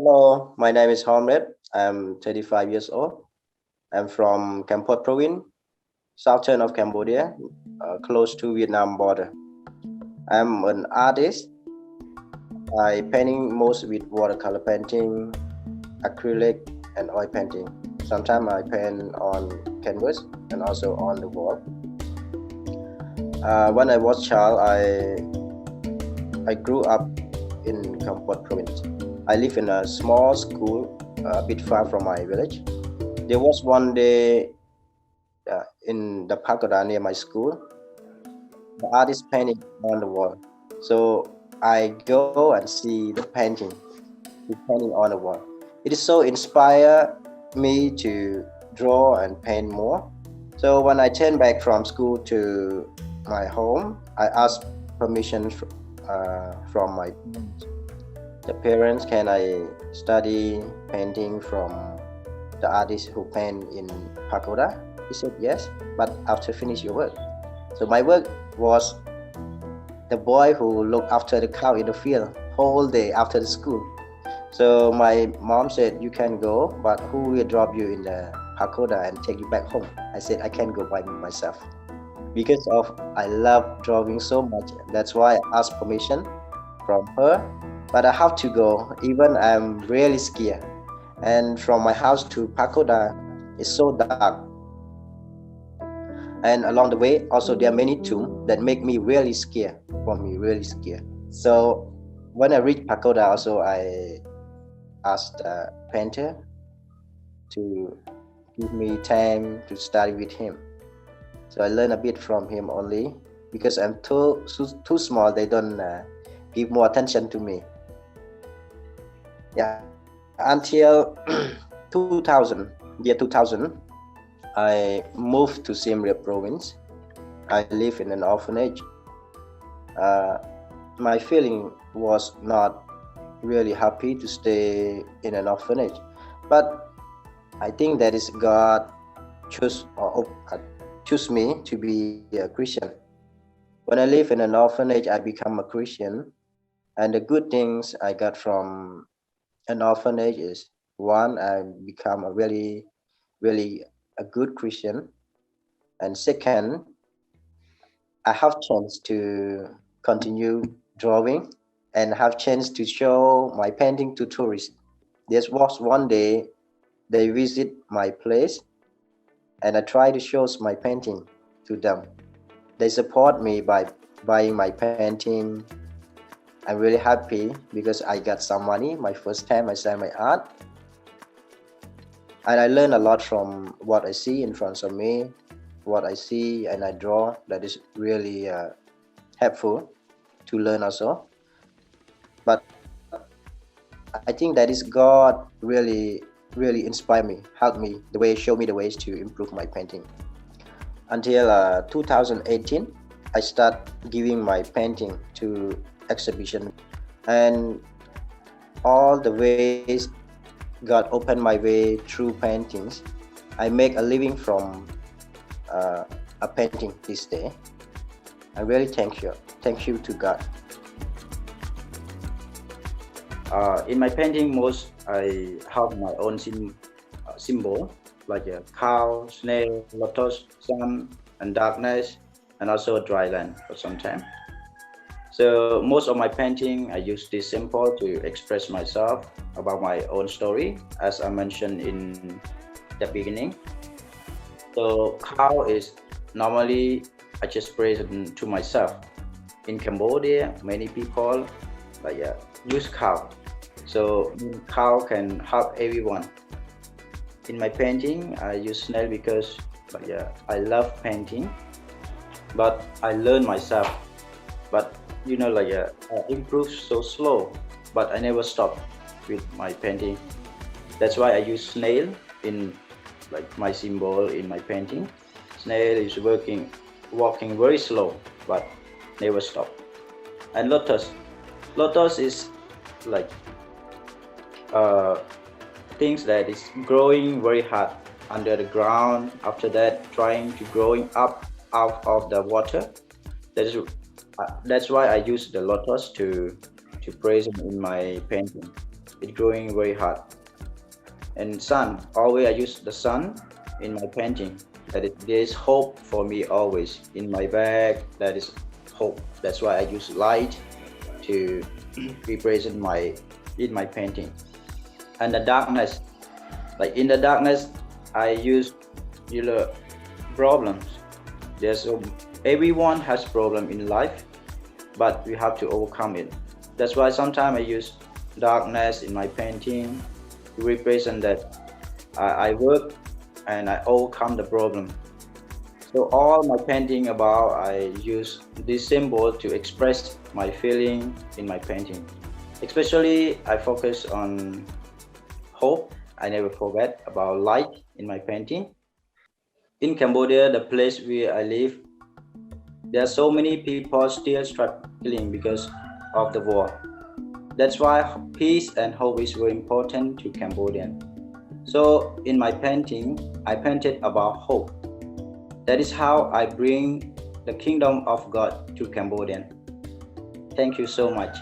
Hello, my name is Rith. I'm 35 years old. I'm from Kampot province, southern of Cambodia, close to Vietnam border. I'm an artist. I painting most with watercolor painting, acrylic, and oil painting. Sometimes I paint on canvas and also on the wall. When I was child, I grew up in Kampot province. I live in a small school a bit far from my village. There was one day in the pagoda near my school, the artist painted on the wall. So I go and see the painting, the painting on the wall. It is so inspire me to draw and paint more. So when I turned back from school to my home, I asked permission from my the parents. Can I study painting from the artist who paint in pagoda? He said yes, but after finish your work. So my work was the boy who looked after the cow in the field whole day after the school. So my mom said, you can go, but who will drop you in the pagoda and take you back home? I said, I can go by myself. Because of I love drawing so much. That's why I asked permission from her. But I have to go, even I'm really scared. And from my house to pagoda is so dark. And along the way, also there are many tombs that make me really scared. For me, really scared. So when I reach pagoda, also I asked the painter to give me time to study with him. So I learn a bit from him only because I'm too small. They don't give more attention to me. Yeah, until 2000, year 2000, I moved to Siem Reap province. I live in an orphanage. Uh, my feeling was not really happy to stay in an orphanage, but I think that is God choose me to be a Christian. When I live in an orphanage, I become a Christian, and the good things I got from an orphanage is one, I become a really a good Christian, and second, I have chance to continue drawing and have chance to show my painting to tourists. There was one day they visit my place and I try to show my painting to them. They support me by buying my painting. I'm really happy because I got some money. My first time I sell my art. And I learn a lot from what I see in front of me, what I see and I draw. That is really helpful to learn also. But I think that is God really inspired me, helped me the way, show me the ways to improve my painting. Until 2018, I start giving my painting to exhibition, and all the ways God opened my way through paintings. I make a living from a painting this day. I really thank you to God. In my painting, most I have my own symbol like a cow, snail, lotus, sun, and darkness, and also dry land for some time. So most of my painting, I use this symbol to express myself about my own story, as I mentioned in the beginning. So cow is normally I just present to myself. In Cambodia, many people use cow. So cow can help everyone. In my painting, I use snail because I love painting, but I learn myself. But I improve so slow, but I never stop with my painting. That's why I use snail in my symbol in my painting. Snail is walking very slow, but never stop. And lotus is like things that is growing very hard under the ground. After that, trying to growing up out of the water. That's why I use the lotus to present in my painting. it's growing very hard. And sun, always I use the sun in my painting. There is hope for me always. In my bag, that is hope. That's why I use light to represent in my painting. And the darkness, like in the darkness, I use problems. Everyone has problem in life, but we have to overcome it. That's why sometimes I use darkness in my painting to represent that I work and I overcome the problem. So all my painting about, I use this symbol to express my feeling in my painting. Especially I focus on hope. I never forget about light in my painting. In Cambodia, the place where I live, there are so many people still struggling because of the war. That's why peace and hope is very important to Cambodian. So in my painting, I painted about hope. That is how I bring the kingdom of God to Cambodian. Thank you so much.